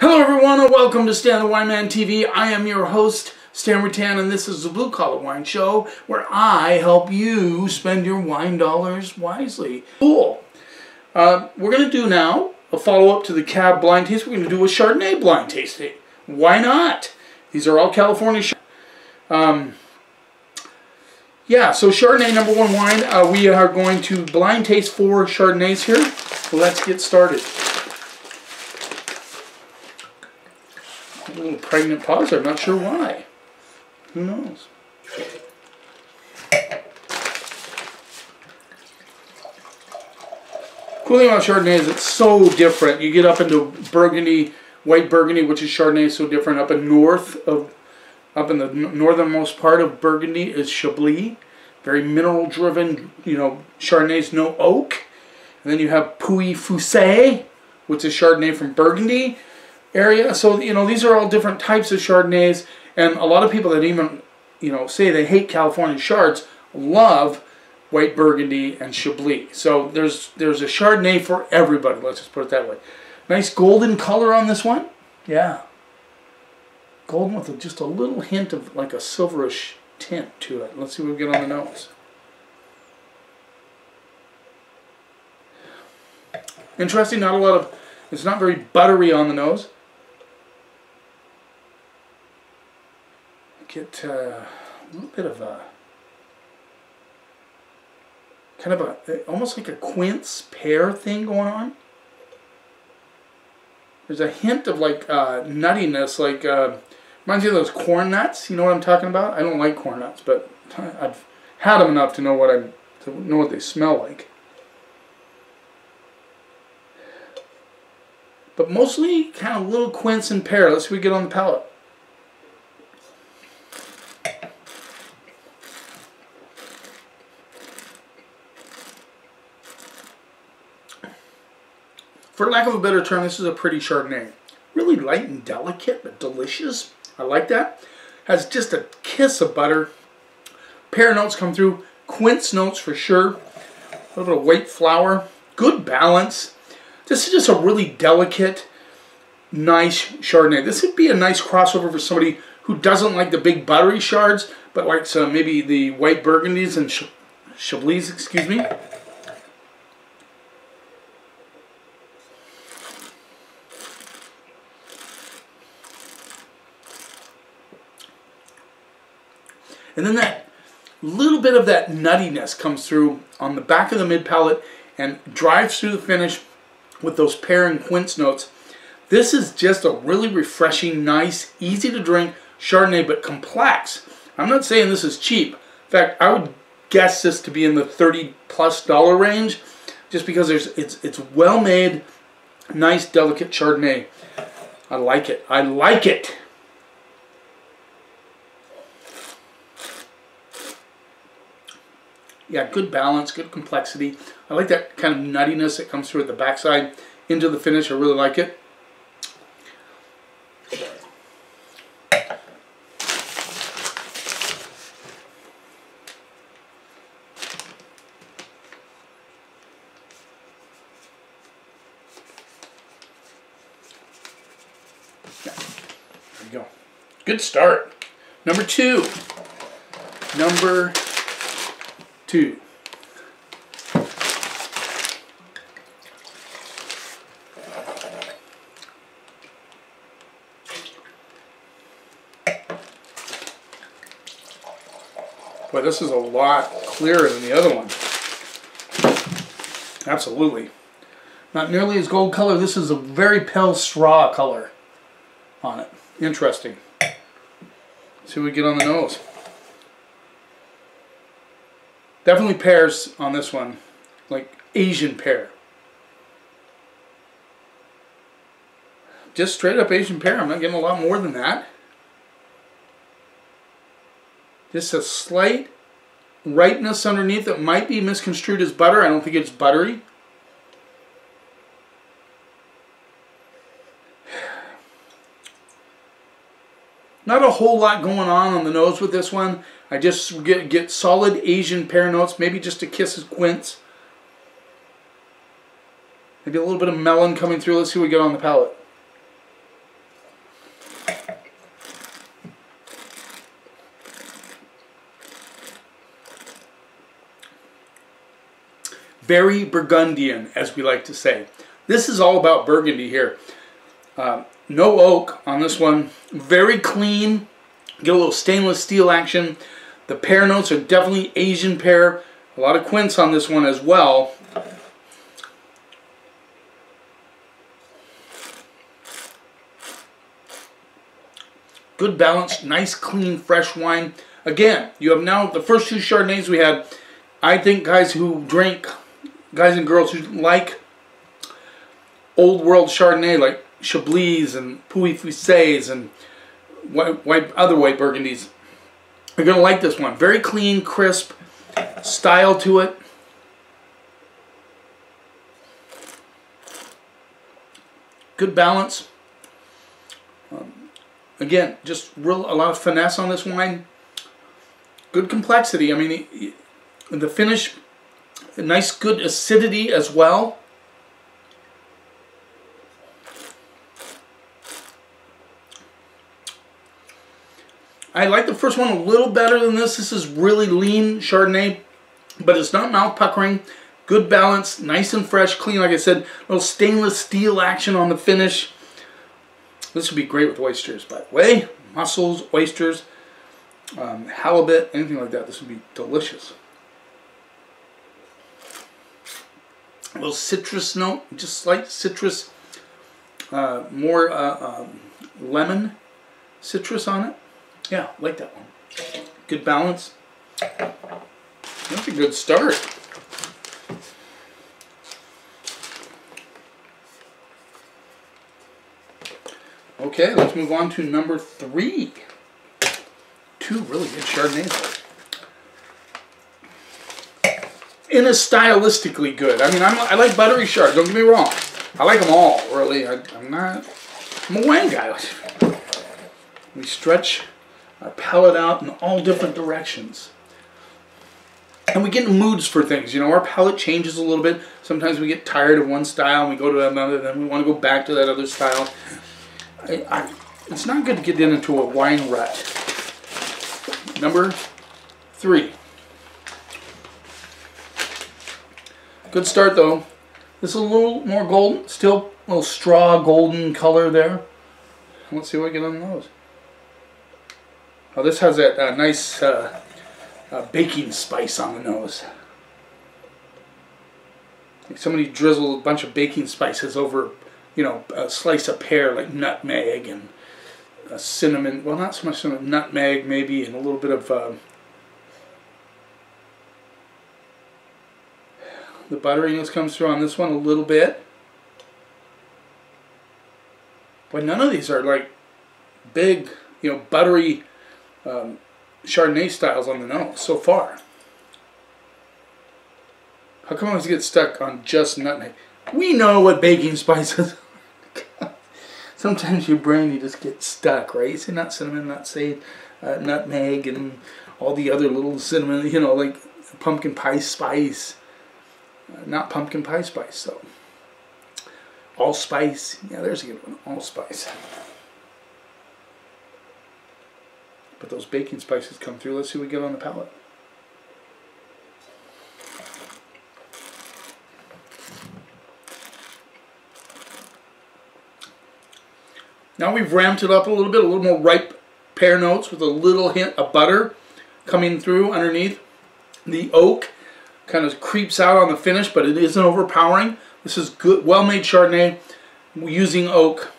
Hello everyone and welcome to Stan the Wine Man TV. I am your host, Stan Rutan, and this is the Blue Collar Wine Show where I help you spend your wine dollars wisely. Cool. We're going to do now a follow-up to the Cab blind taste. We're going to do a Chardonnay blind tasting. Why not? These are all California yeah, so Chardonnay #1 wine. We are going to blind taste 4 Chardonnays here. Let's get started. A little pregnant pause there. I'm not sure why. Who knows? Cool thing about Chardonnay is it's so different. You get up into Burgundy, white Burgundy, which is Chardonnay, so different. Up in the northernmost part of Burgundy is Chablis, very mineral driven. You know, Chardonnay's no oak. And then you have Pouilly-Fuissé, which is Chardonnay from Burgundy area. So, you know, these are all different types of Chardonnays, and a lot of people that even, you know, say they hate California Chards love white Burgundy and Chablis. So there's a Chardonnay for everybody, let's just put it that way. Nice golden color on this one. Yeah. Golden with just a little hint of like a silverish tint to it. Let's see what we get on the nose. Interesting, not a lot of, it's not very buttery on the nose. Get a little bit of a kind of a almost like a quince pear thing going on. There's a hint of like nuttiness, like reminds me of those corn nuts. You know what I'm talking about? I don't like corn nuts, but I've had them enough to know what they smell like. But mostly kind of little quince and pear. Let's see what we get on the palate. For lack of a better term, this is a pretty Chardonnay. Really light and delicate, but delicious. I like that. Has just a kiss of butter. Pear notes come through. Quince notes for sure. A little bit of white flour. Good balance. This is just a really delicate, nice Chardonnay. This would be a nice crossover for somebody who doesn't like the big buttery Chards, but likes maybe the white Burgundies and Chablis, excuse me. And then that little bit of that nuttiness comes through on the back of the mid palate and drives through the finish with those pear and quince notes. This is just a really refreshing, nice, easy to drink Chardonnay, but complex. I'm not saying this is cheap. In fact, I would guess this to be in the $30+ range, just because it's well made, nice, delicate Chardonnay. I like it. I like it. Yeah, good balance, good complexity. I like that kind of nuttiness that comes through at the backside into the finish. I really like it. Yeah, there we go. Good start. Number 2. Number 2. Boy, this is a lot clearer than the other one. Absolutely. Not nearly as gold color. This is a very pale straw color on it. Interesting. Let's see what we get on the nose. Definitely pears on this one, like Asian pear. Just straight up Asian pear. I'm not getting a lot more than that. Just a slight ripeness underneath that might be misconstrued as butter. I don't think it's buttery. Not a whole lot going on the nose with this one. I just get solid Asian pear notes, maybe just a kiss of quince. Maybe a little bit of melon coming through. Let's see what we get on the palate. Very Burgundian, as we like to say. This is all about Burgundy here. No oak on this one. Very clean. Get a little stainless steel action. The pear notes are definitely Asian pear. A lot of quince on this one as well. Good balance, nice, clean, fresh wine. Again, you have now the first two Chardonnays we had. I think guys and girls who like old world Chardonnay, like Chablis and Pouilly-Fuissés and other white Burgundies, are going to like this one. Very clean, crisp, style to it. Good balance. Again, just a lot of finesse on this wine. Good complexity. I mean, the finish, a nice, good acidity as well. I like the first one a little better than this. This is really lean Chardonnay, but it's not mouth puckering. Good balance, nice and fresh, clean. Like I said, a little stainless steel action on the finish. This would be great with oysters, by the way. Mussels, oysters, halibut, anything like that. This would be delicious. A little citrus note, just slight citrus, more lemon citrus on it. Yeah, like that one. Good balance. That's a good start. Okay, let's move on to number 3. 2 really good Chardonnays. In a stylistically good. I mean, I like buttery Chard, don't get me wrong. I like them all, really. I'm a wine guy. We stretch our palate out in all different directions. And we get in moods for things, you know, our palate changes a little bit. Sometimes we get tired of one style and we go to another, then we want to go back to that other style. It's not good to get into a wine rut. Number 3. Good start though. This is a little more golden, still a little straw golden color there. Let's see what I get on those. Oh, this has that nice baking spice on the nose. Like somebody drizzled a bunch of baking spices over, you know, a slice of pear, like nutmeg and cinnamon. Well, not so much cinnamon, nutmeg maybe, and a little bit of the butteriness comes through on this one a little bit. But none of these are like big, you know, buttery Chardonnay styles on the nose so far. How come I always get stuck on just nutmeg? We know what baking spices are. Sometimes your brain, you just get stuck, right? You say not cinnamon, not sage, nutmeg, and all the other little cinnamon, you know, like pumpkin pie spice. Not pumpkin pie spice, so. Allspice. Yeah, there's a good one. Allspice. But those baking spices come through. Let's see what we get on the palate. Now we've ramped it up a little bit, a little more ripe pear notes with a little hint of butter coming through underneath. The oak kind of creeps out on the finish, but it isn't overpowering. This is good, well-made Chardonnay using oak.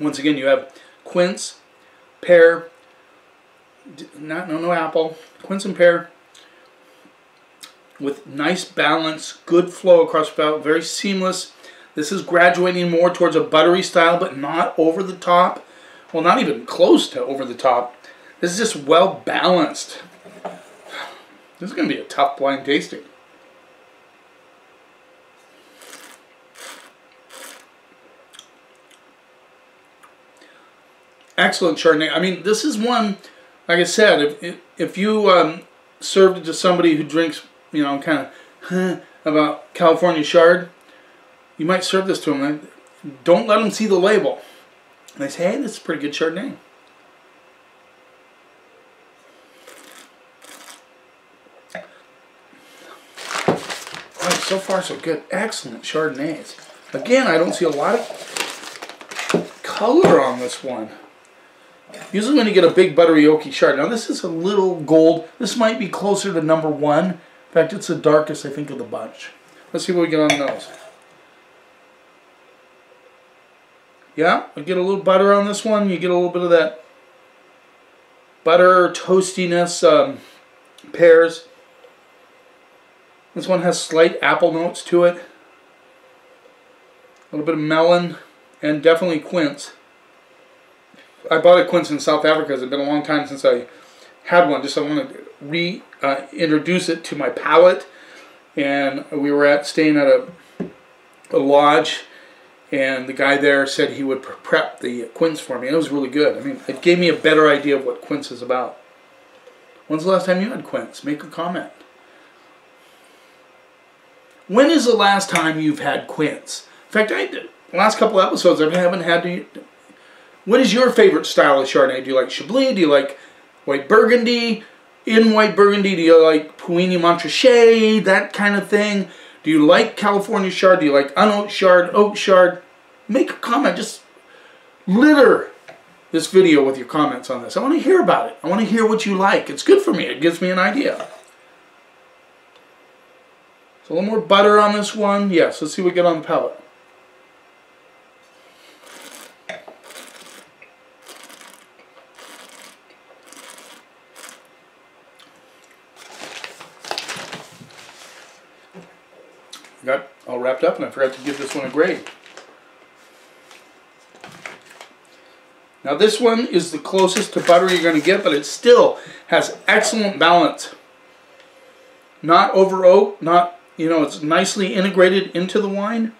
Once again, you have quince, pear, no apple, quince and pear, with nice balance, good flow across the palate, very seamless. This is graduating more towards a buttery style, but not over the top. Well, not even close to over the top. This is just well balanced. This is going to be a tough blind tasting. Excellent Chardonnay. I mean, this is one, like I said, if you served it to somebody who drinks, you know, kind of about California Chard, you might serve this to them. Don't let them see the label. And I say, hey, this is pretty good Chardonnay. Right, so far so good. Excellent Chardonnays. Again, I don't see a lot of color on this one. Usually when you get a big buttery oaky Chard, now this is a little gold. This might be closer to number 1. In fact, it's the darkest, I think, of the bunch. Let's see what we get on the nose. Yeah, I get a little butter on this one. You get a little bit of that butter, toastiness, pears. This one has slight apple notes to it. A little bit of melon, and definitely quince. I bought a quince in South Africa. It's been a long time since I had one. Just I want to reintroduce it to my palate. And we were staying at a lodge, and the guy there said he would prep the quince for me, and it was really good. I mean, it gave me a better idea of what quince is about. When's the last time you had quince? Make a comment. When is the last time you've had quince? In fact, the last couple episodes I haven't had to. What is your favorite style of Chardonnay? Do you like Chablis? Do you like white Burgundy? In white Burgundy, do you like Puigny Montrachet? That kind of thing? Do you like California Chard? Do you like unoaked Chard, oak Chard? Make a comment. Just litter this video with your comments on this. I want to hear about it. I want to hear what you like. It's good for me. It gives me an idea. So a little more butter on this one. Yes, let's see what we get on the palate. Got all wrapped up, and I forgot to give this one a grade. Now this one is the closest to butter you're going to get, but it still has excellent balance. Not over oak, not, you know, it's nicely integrated into the wine.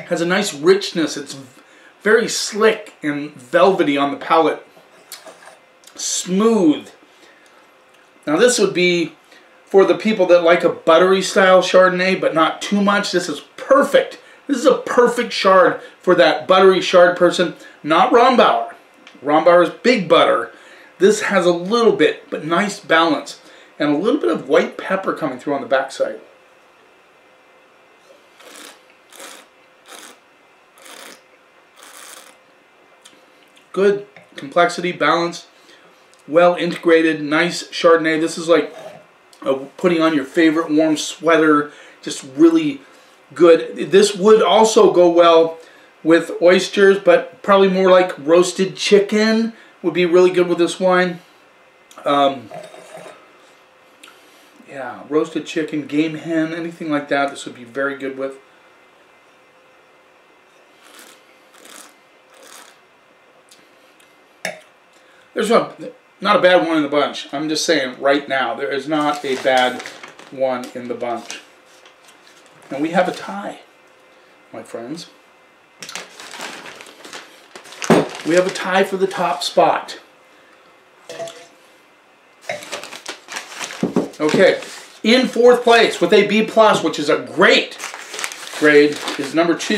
Has a nice richness. It's very slick and velvety on the palate. Smooth. Now this would be for the people that like a buttery style Chardonnay, but not too much. This is perfect. This is a perfect Chard for that buttery Chard person. Not Rombauer. Rombauer is big butter. This has a little bit, but nice balance. And a little bit of white pepper coming through on the backside. Good complexity, balance. Well integrated, nice Chardonnay. This is like putting on your favorite warm sweater. Just really good. This would also go well with oysters, but probably more like roasted chicken would be really good with this wine. Yeah, roasted chicken, game hen, anything like that. This would be very good with. There's not a bad one in the bunch. I'm just saying right now, there is not a bad one in the bunch. Now we have a tie, my friends. We have a tie for the top spot. Okay, in fourth place with a B+, which is a great grade, is number 2.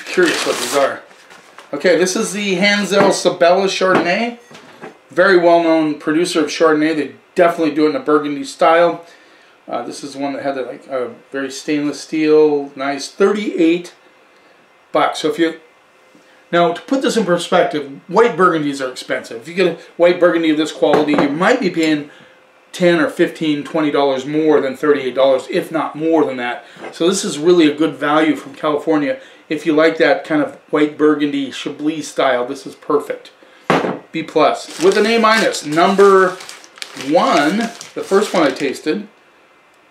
Curious what these are. Okay, this is the Hansel Sabella Chardonnay. Very well-known producer of Chardonnay. They definitely do it in a Burgundy style. This is one that had like a very stainless steel, nice $38. So if you now to put this in perspective, white Burgundies are expensive. If you get a white Burgundy of this quality, you might be paying $10 or $15, $20 more than $38, if not more than that. So this is really a good value from California. If you like that kind of white Burgundy Chablis style, this is perfect. B+. With an A-. Number 1, the first one I tasted,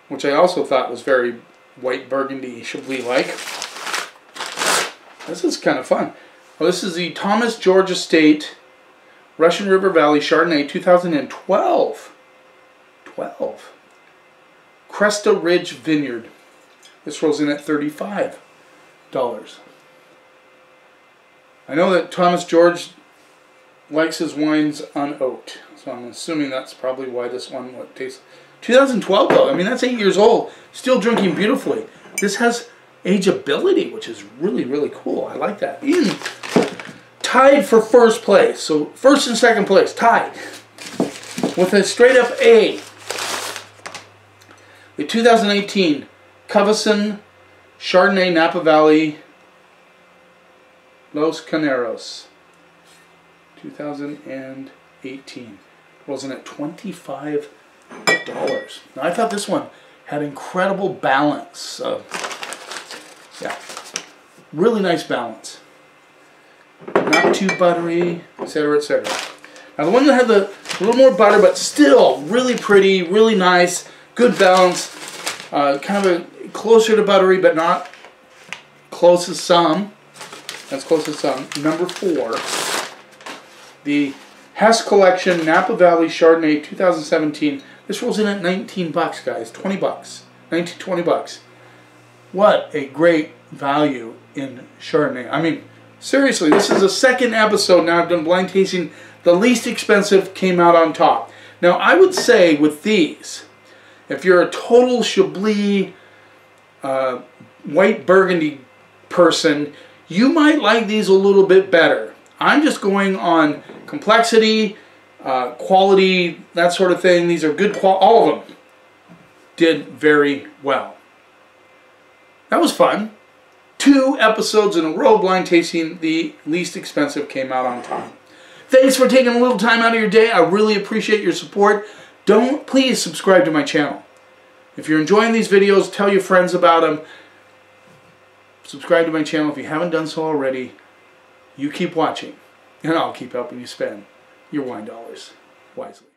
which I also thought was very white Burgundy Chablis-like. This is kind of fun. Well, this is the Thomas George Estate Russian River Valley Chardonnay 2012. Cresta Ridge Vineyard. This rolls in at $35. I know that Thomas George likes his wines unoaked, so I'm assuming that's probably why this one tastes 2012 though. I mean, that's 8 years old. Still drinking beautifully. This has ageability, which is really, really cool. I like that. Tied for first place. So first and second place, tied. With a straight up A. The 2018 Cavazon Chardonnay Napa Valley Los Caneros. 2018. Wasn't it $25? Now I thought this one had incredible balance. Yeah, really nice balance. Not too buttery, etc., etc. Now the one that had a little more butter, but still really pretty, really nice, good balance. Kind of closer to buttery, but not close as some. That's close as some. Number 4, the Hess Collection Napa Valley Chardonnay 2017. This rolls in at 19 bucks, guys. 20 bucks. 19, 20 bucks. What a great value in Chardonnay. I mean, seriously, this is the second episode now I've done blind tasting. The least expensive came out on top. Now, I would say with these, if you're a total Chablis white Burgundy person, you might like these a little bit better. I'm just going on complexity, quality, that sort of thing. These are good quality. All of them did very well. That was fun. 2 episodes in a row blind tasting. The least expensive came out on top. Thanks for taking a little time out of your day. I really appreciate your support. Please subscribe to my channel. If you're enjoying these videos, tell your friends about them. Subscribe to my channel if you haven't done so already. You keep watching, and I'll keep helping you spend your wine dollars wisely.